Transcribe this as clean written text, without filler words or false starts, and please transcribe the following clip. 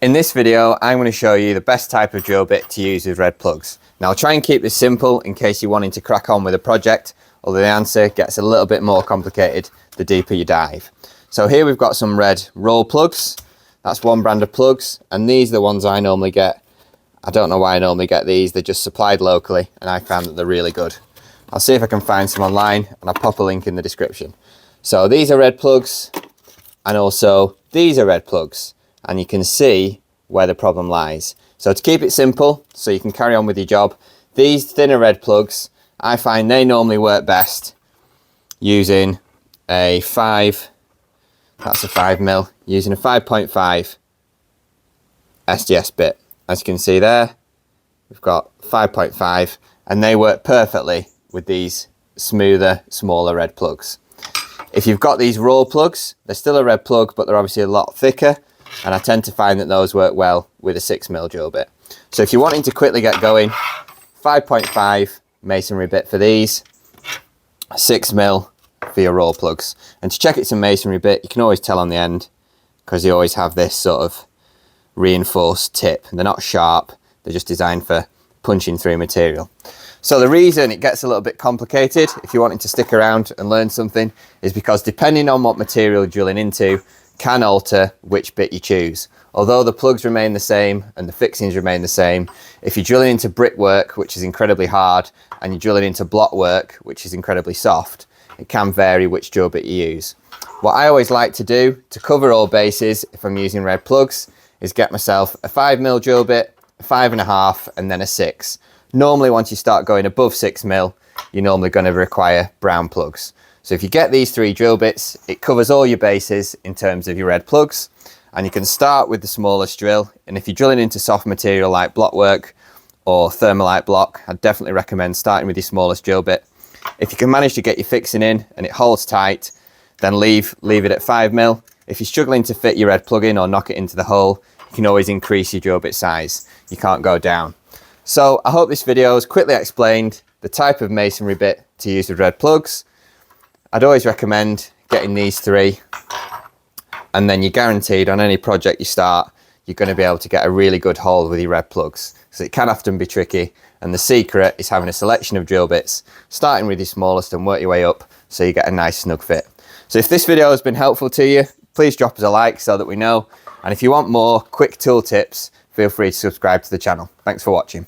In this video, I'm going to show you the best type of drill bit to use with red plugs. Now I'll try and keep this simple in case you're wanting to crack on with a project, although the answer gets a little bit more complicated the deeper you dive. So here we've got some red roll plugs. That's one brand of plugs, and these are the ones I normally get. I don't know why I normally get these, they're just supplied locally and I found that they're really good. I'll see if I can find some online and I'll pop a link in the description. So these are red plugs, and also these are red plugs, and you can see where the problem lies. So to keep it simple, so you can carry on with your job, these thinner red plugs, I find they normally work best using a 5, that's a 5mm, using a 5.5 SDS bit. As you can see there, we've got 5.5, and they work perfectly with these smoother, smaller red plugs. If you've got these roll plugs, they're still a red plug, but they're obviously a lot thicker, and I tend to find that those work well with a 6mm drill bit. So if you're wanting to quickly get going, 5.5 masonry bit for these, 6mm for your roll plugs. And to check it's a masonry bit, you can always tell on the end, because they always have this sort of reinforced tip. They're not sharp, they're just designed for punching through material. So the reason it gets a little bit complicated, if you're wanting to stick around and learn something, is because depending on what material you're drilling into, can alter which bit you choose. Although the plugs remain the same and the fixings remain the same, if you're drilling into brickwork, which is incredibly hard, and you're drilling into block work, which is incredibly soft, it can vary which drill bit you use. What I always like to do to cover all bases if I'm using red plugs is get myself a 5mm drill bit, a 5.5, and then a 6. Normally once you start going above 6mm, you're normally going to require brown plugs. So if you get these 3 drill bits, it covers all your bases in terms of your red plugs, and you can start with the smallest drill. And if you're drilling into soft material like block work or thermalite block, I'd definitely recommend starting with your smallest drill bit. If you can manage to get your fixing in and it holds tight, then leave it at 5mm. If you're struggling to fit your red plug in or knock it into the hole, you can always increase your drill bit size. You can't go down. So I hope this video has quickly explained the type of masonry bit to use with red plugs. I'd always recommend getting these 3, and then you're guaranteed on any project you start, you're going to be able to get a really good hold with your red plugs. So it can often be tricky, and the secret is having a selection of drill bits, starting with your smallest and work your way up so you get a nice snug fit. So if this video has been helpful to you, please drop us a like so that we know. And if you want more quick tool tips, feel free to subscribe to the channel. Thanks for watching.